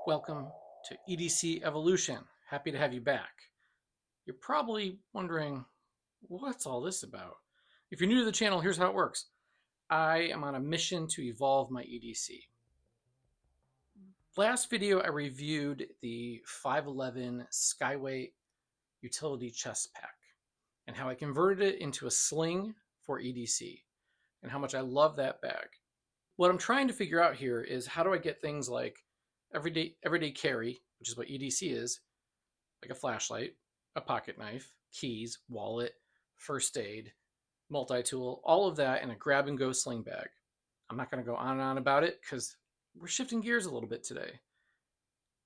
Welcome to EDC Evolution. Happy to have you back. You're probably wondering, what's all this about? If you're new to the channel, here's how it works. I am on a mission to evolve my EDC. Last video, I reviewed the 511 Skyway Utility Chest Pack and how I converted it into a sling for EDC and how much I love that bag. What I'm trying to figure out here is how do I get things like everyday carry, which is what EDC is, like a flashlight, a pocket knife, keys, wallet, first aid, multi-tool, all of that in a grab and go sling bag. I'm not going to go on and on about it because we're shifting gears a little bit today.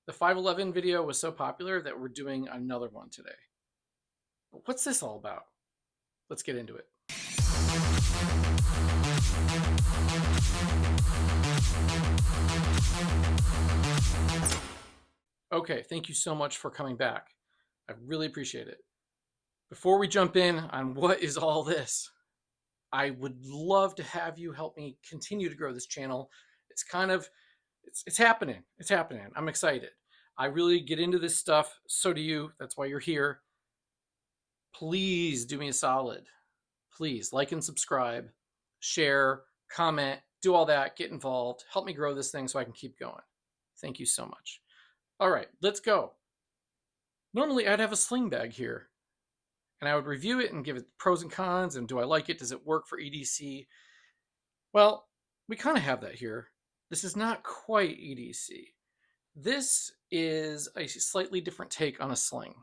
The 511 video was so popular that we're doing another one today. But what's this all about? Let's get into it. Okay, thank you so much for coming back. I really appreciate it. Before we jump in on what is all this, I would love to have you help me continue to grow this channel. It's happening. It's happening. I'm excited. I really get into this stuff. So do you. That's why you're here. Please do me a solid. Please like and subscribe, share, comment, do all that, get involved, help me grow this thing so I can keep going. Thank you so much. All right, let's go. Normally I'd have a sling bag here and I would review it and give it pros and cons and do I like it? Does it work for EDC? Well, we kind of have that here. This is not quite EDC. This is a slightly different take on a sling.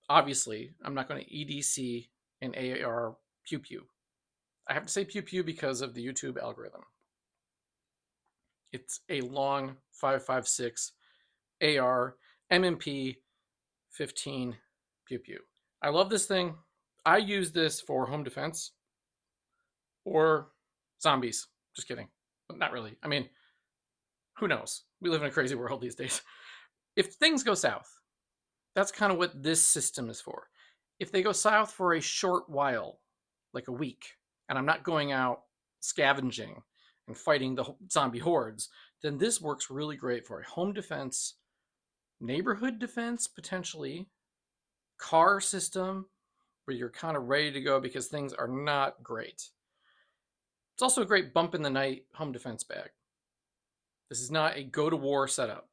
Obviously, I'm not going to EDC an AR PEW PEW. I have to say PEW PEW because of the YouTube algorithm. It's a long 5.56 AR MMP 15 PEW PEW. I love this thing. I use this for home defense or zombies. Just kidding. But not really. I mean, who knows? We live in a crazy world these days. If things go south, that's kind of what this system is for. If they go south for a short while, like a week, and I'm not going out scavenging and fighting the zombie hordes, then this works really great for a home defense, neighborhood defense, potentially, car system, where you're kind of ready to go because things are not great. It's also a great bump in the night home defense bag. This is not a go to war setup.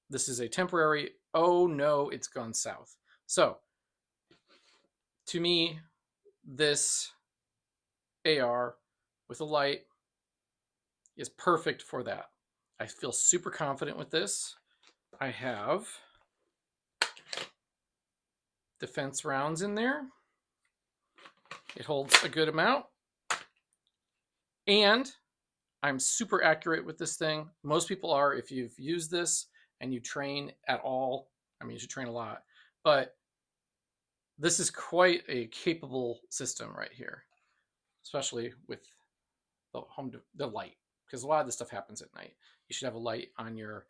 This is a temporary, oh no, it's gone south. So, to me, this AR with a light is perfect for that. I feel super confident with this. I have defense rounds in there. It holds a good amount. And I'm super accurate with this thing. Most people are if you've used this and you train at all. I mean, you should train a lot. But this is quite a capable system right here, especially with the light, because a lot of this stuff happens at night. You should have a light on your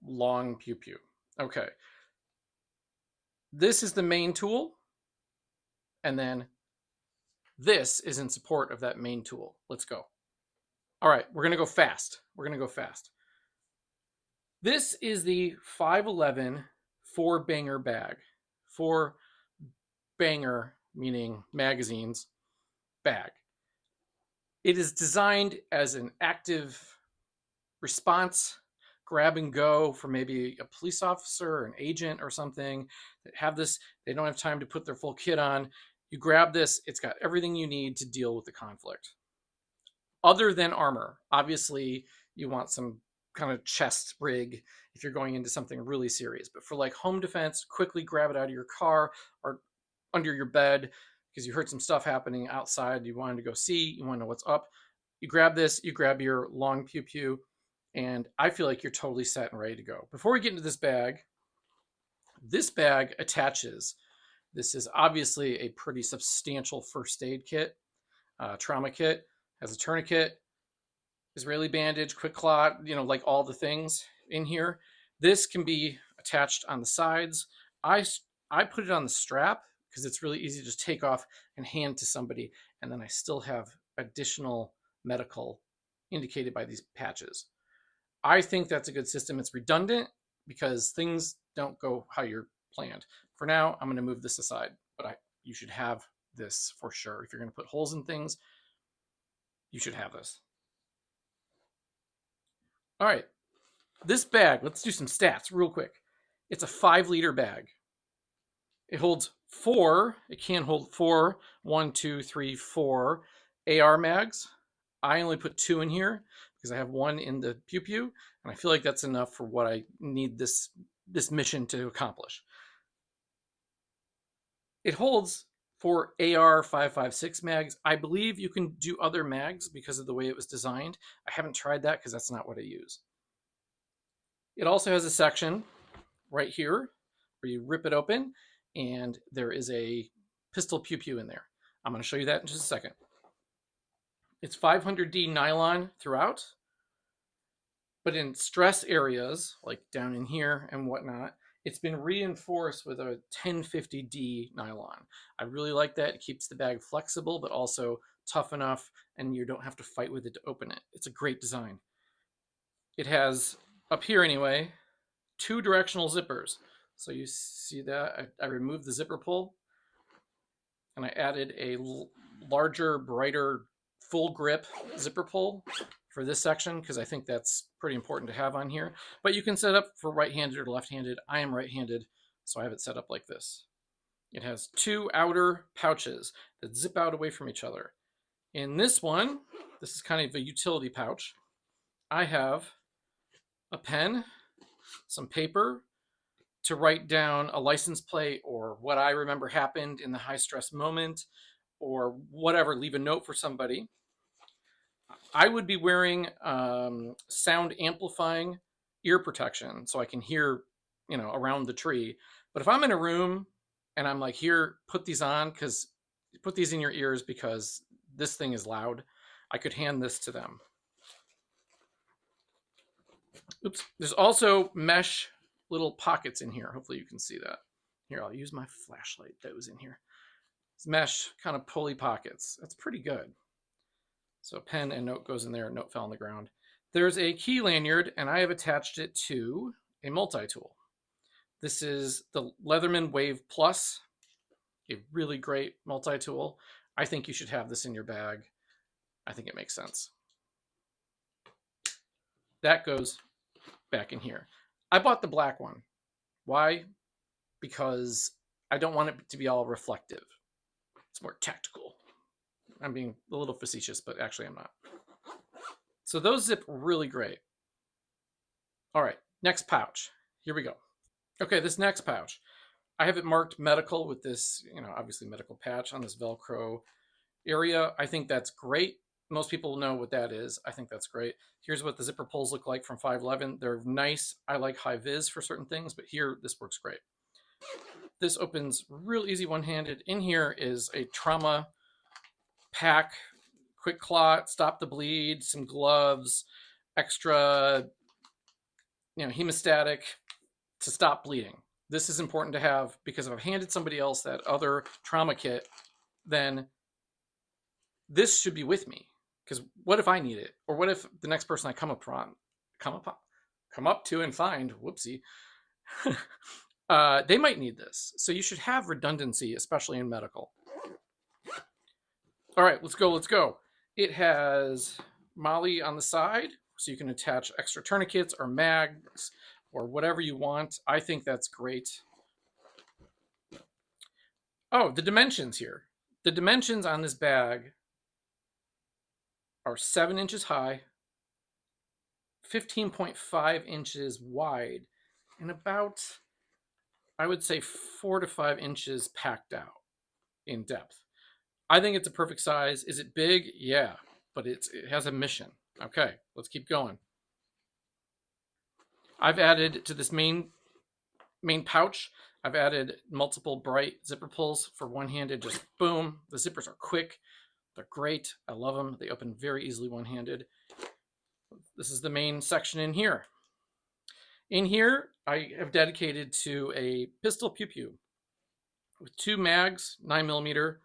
long PEW PEW. Okay. This is the main tool, and then this is in support of that main tool. Let's go. All right, we're gonna go fast. This is the 511 4 banger bag. 4 banger, meaning magazines, bag. It is designed as an active response, grab and go for maybe a police officer or an agent or something that have this, they don't have time to put their full kit on. You grab this, it's got everything you need to deal with the conflict. Other than armor, obviously you want some kind of chest rig if you're going into something really serious. But for like home defense, quickly grab it out of your car or under your bed because you heard some stuff happening outside. You wanted to go see, you want to know what's up. You grab this, you grab your long PEW PEW, and I feel like you're totally set and ready to go. Before we get into this bag attaches. This is obviously a pretty substantial first aid kit, trauma kit, has a tourniquet, Israeli bandage, quick clot, like all the things in here. This can be attached on the sides. I put it on the strap because it's really easy to just take off and hand to somebody. And then I still have additional medical indicated by these patches. I think that's a good system. It's redundant because things don't go how you're planned. For now, I'm going to move this aside, but you should have this for sure. If you're going to put holes in things, you should have this. All right, this bag, let's do some stats real quick. It's a 5-liter bag. It holds four, it can hold four, 1, 2, 3, 4 AR mags. I only put 2 in here because I have 1 in the Pew Pew, and I feel like that's enough for what I need this mission to accomplish. It holds 4 AR 5.56 mags. I believe you can do other mags because of the way it was designed. I haven't tried that because that's not what I use. It also has a section right here where you rip it open, and there is a pistol Pew Pew in there. I'm going to show you that in just a second. It's 500D nylon throughout, but in stress areas, like down in here and whatnot, it's been reinforced with a 1050D nylon. I really like that. It keeps the bag flexible, but also tough enough, and you don't have to fight with it to open it. It's a great design. It has, up here anyway, 2 directional zippers. So you see that I removed the zipper pull, and I added a larger, brighter, full grip zipper pull for this section because I think that's pretty important to have on here. But you can set up for right-handed or left-handed. I am right-handed, so I have it set up like this. It has 2 outer pouches that zip out away from each other. In this one, this is kind of a utility pouch. I have a pen, some paper to write down a license plate or what I remember happened in the high stress moment or whatever, leave a note for somebody. I would be wearing sound amplifying ear protection so I can hear, around the tree. But if I'm in a room and I'm like, here, put these on, because put these in your ears because this thing is loud, I could hand this to them. Oops. There's also mesh little pockets in here. Hopefully you can see that. Here, I'll use my flashlight that was in here. It's mesh kind of pulley pockets. That's pretty good. So pen and note goes in there. Note fell on the ground. There's a key lanyard, and I have attached it to a multi-tool. This is the Leatherman Wave Plus, a really great multi-tool. I think you should have this in your bag. I think it makes sense. That goes back in here. I bought the black one. Why? Because I don't want it to be all reflective. It's more tactical. I'm being a little facetious, but actually I'm not. So those zip really great. All right, next pouch. Here we go. Okay, this next pouch. I have it marked medical with this, obviously medical patch on this Velcro area. I think that's great. Most people know what that is. I think that's great. Here's what the zipper pulls look like from 511. They're nice. I like high vis for certain things, but here this works great. This opens real easy one-handed. In here is a trauma pack, quick clot, stop the bleed, some gloves, extra, hemostatic to stop bleeding. This is important to have because if I've handed somebody else that other trauma kit, then this should be with me. Because what if I need it? Or what if the next person I come up to and find, whoopsie, they might need this. So you should have redundancy, especially in medical. All right, let's go. It has Molly on the side, so you can attach extra tourniquets or mags or whatever you want. I think that's great. Oh, the dimensions here. The dimensions on this bag are 7 inches high, 15.5 inches wide, and about, I would say, 4 to 5 inches packed out in depth. I think it's a perfect size. Is it big? Yeah, but it has a mission. Okay, let's keep going. I've added to this main pouch, I've added multiple bright zipper pulls for one-handed, just boom. The zippers are quick. They're great. I love them. They open very easily one-handed. This is the main section in here. In here, I have dedicated to a pistol Pew Pew with 2 mags, 9mm.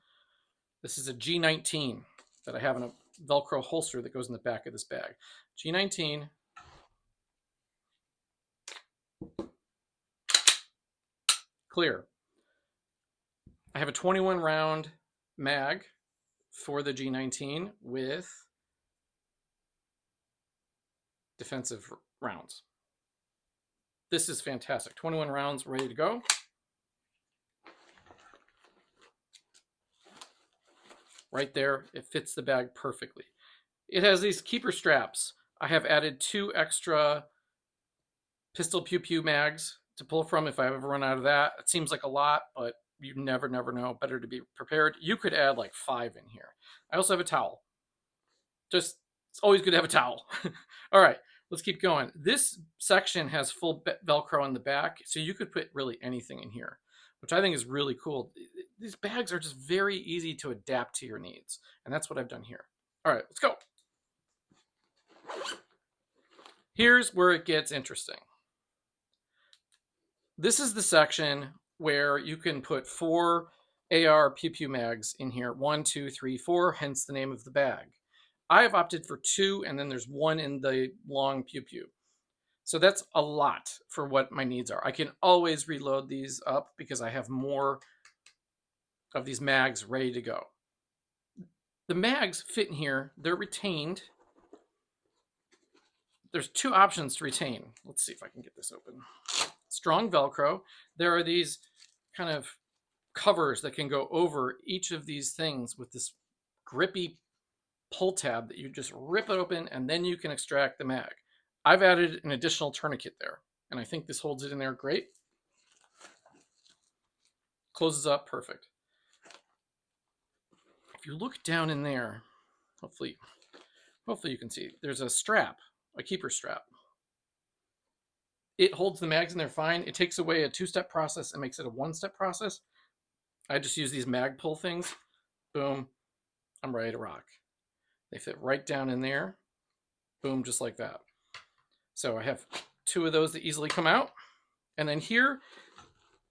This is a G19 that I have in a Velcro holster that goes in the back of this bag. G19, clear. I have a 21 round mag for the G19 with defensive rounds. This is fantastic. 21 rounds ready to go. Right there, it fits the bag perfectly. It has these keeper straps. I have added 2 extra pistol pew pew mags to pull from if I ever run out of that. It seems like a lot, but you never know. Better to be prepared. You could add like 5 in here. I also have a towel. Just, it's always good to have a towel. All right, let's keep going. This section has full Velcro on the back, so you could put really anything in here, which I think is really cool. These bags are just very easy to adapt to your needs, and that's what I've done here. All right, let's go. Here's where it gets interesting. This is the section where you can put 4 AR pew pew mags in here. 1, 2, 3, 4, hence the name of the bag. I have opted for 2, and then there's 1 in the long pew pew. So that's a lot for what my needs are. I can always reload these up because I have more of these mags ready to go. The mags fit in here. They're retained. There's 2 options to retain. Let's see if I can get this open. Strong Velcro. There are these kind of covers that can go over each of these things with this grippy pull tab that you just rip it open and then you can extract the mag. I've added an additional tourniquet there, and I think this holds it in there great. Closes up perfect. If you look down in there, hopefully you can see, there's a strap, a keeper strap. It holds the mags in there fine. It takes away a 2-step process and makes it a 1-step process. I just use these mag pull things. Boom, I'm ready to rock. They fit right down in there. Boom, just like that. So I have 2 of those that easily come out. And then here,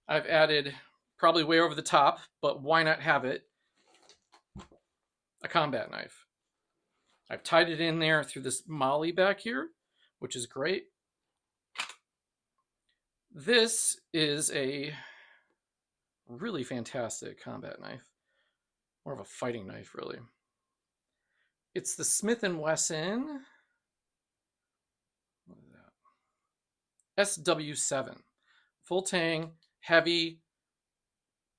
I've added, probably way over the top, but why not have it, a combat knife. I've tied it in there through this molly back here, which is great. This is a really fantastic combat knife. More of a fighting knife, really. It's the Smith & Wesson SW7. Full tang, heavy.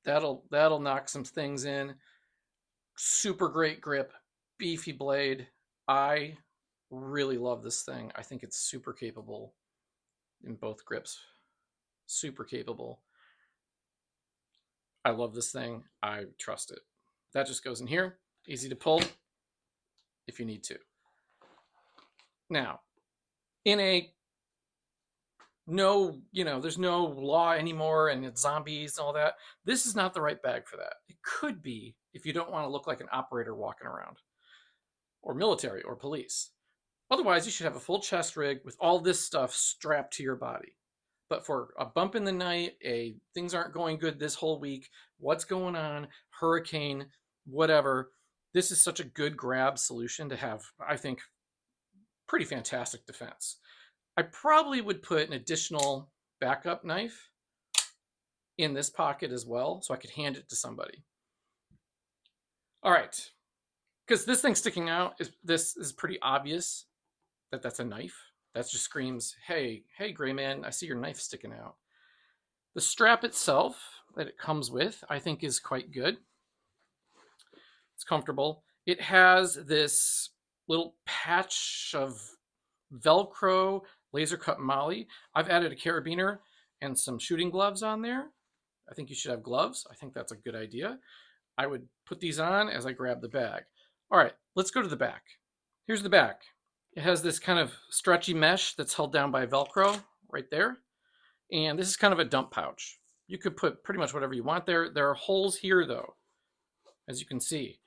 That'll knock some things in. Super great grip, beefy blade. I really love this thing. I think it's super capable in both grips. Super capable. I love this thing. I trust it. That just goes in here. Easy to pull if you need to. Now, in a there's no law anymore and it's zombies and all that. This is not the right bag for that. It could be if you don't want to look like an operator walking around, or military or police. Otherwise, you should have a full chest rig with all this stuff strapped to your body. But for a bump in the night, things aren't going good this whole week, what's going on, hurricane, whatever, this is such a good grab solution to have, I think, pretty fantastic defense. I probably would put an additional backup knife in this pocket as well, so I could hand it to somebody. All right, because this thing sticking out, this is pretty obvious that that's a knife. That just screams, hey, gray man, I see your knife sticking out. The strap itself that it comes with, I think, is quite good. It's comfortable. It has this little patch of Velcro laser cut molly. I've added a carabiner and some shooting gloves on there. I think you should have gloves. I think that's a good idea. I would put these on as I grab the bag. All right, let's go to the back. Here's the back. It has this kind of stretchy mesh that's held down by Velcro right there. And this is kind of a dump pouch. You could put pretty much whatever you want there. There are holes here, though, as you can see,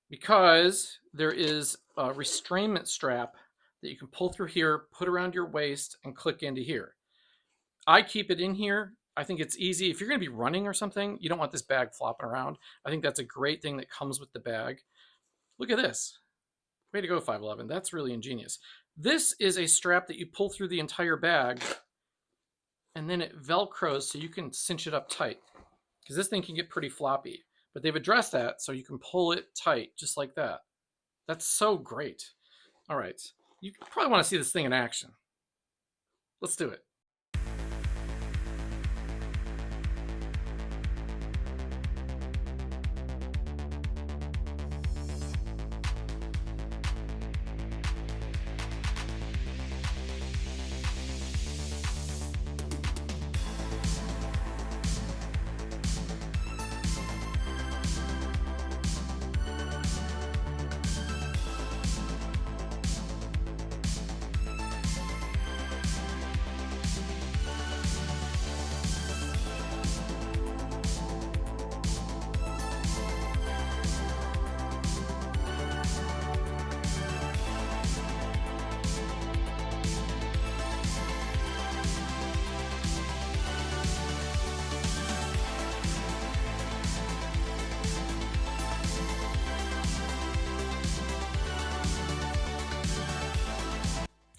because there is a restrainment strap that you can pull through here, put around your waist, and click into here. I keep it in here. I think it's easy. If you're going to be running or something, you don't want this bag flopping around. I think that's a great thing that comes with the bag. Look at this. Way to go, 511. That's really ingenious. This is a strap that you pull through the entire bag, and then it velcros so you can cinch it up tight, because this thing can get pretty floppy. But they've addressed that so you can pull it tight just like that. That's so great. All right, you probably want to see this thing in action. Let's do it.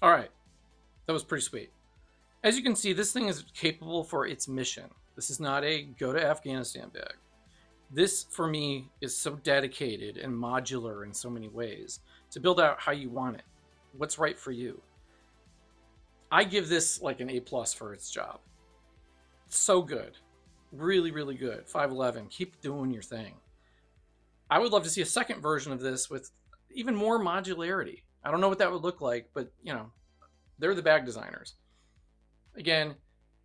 All right, that was pretty sweet. As you can see, this thing is capable for its mission. This is not a go to Afghanistan bag. This, for me, is so dedicated and modular in so many ways to build out how you want it, what's right for you. I give this like an A plus for its job. So good. Really, really good. 511. Keep doing your thing. I would love to see a second version of this with even more modularity. I don't know what that would look like, but you know, they're the bag designers. Again,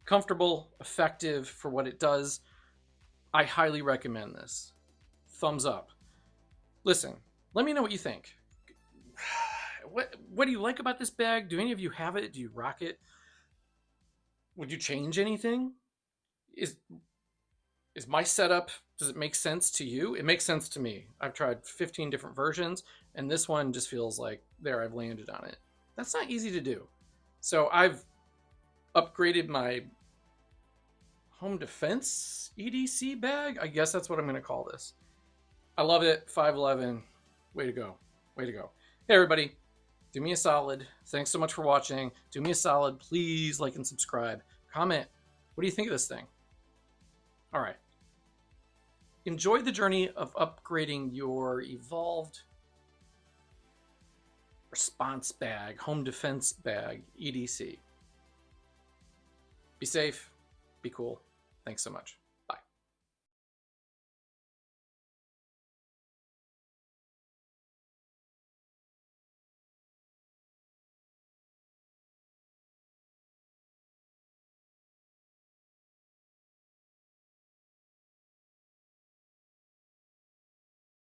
comfortable, effective for what it does. I highly recommend this. Thumbs up. Listen, let me know what you think. What do you like about this bag? Do any of you have it? Do you rock it? Would you change anything? Is my setup, does it make sense to you? It makes sense to me. I've tried 15 different versions, and this one just feels like there, I've landed on it. That's not easy to do. So I've upgraded my home defense EDC bag. I guess that's what I'm going to call this. I love it. 511. Way to go. Way to go. Hey, everybody. Do me a solid. Thanks so much for watching. Do me a solid. Please like and subscribe. Comment. What do you think of this thing? All right. Enjoy the journey of upgrading your evolved response bag, home defense bag, EDC. Be safe. Be cool. Thanks so much.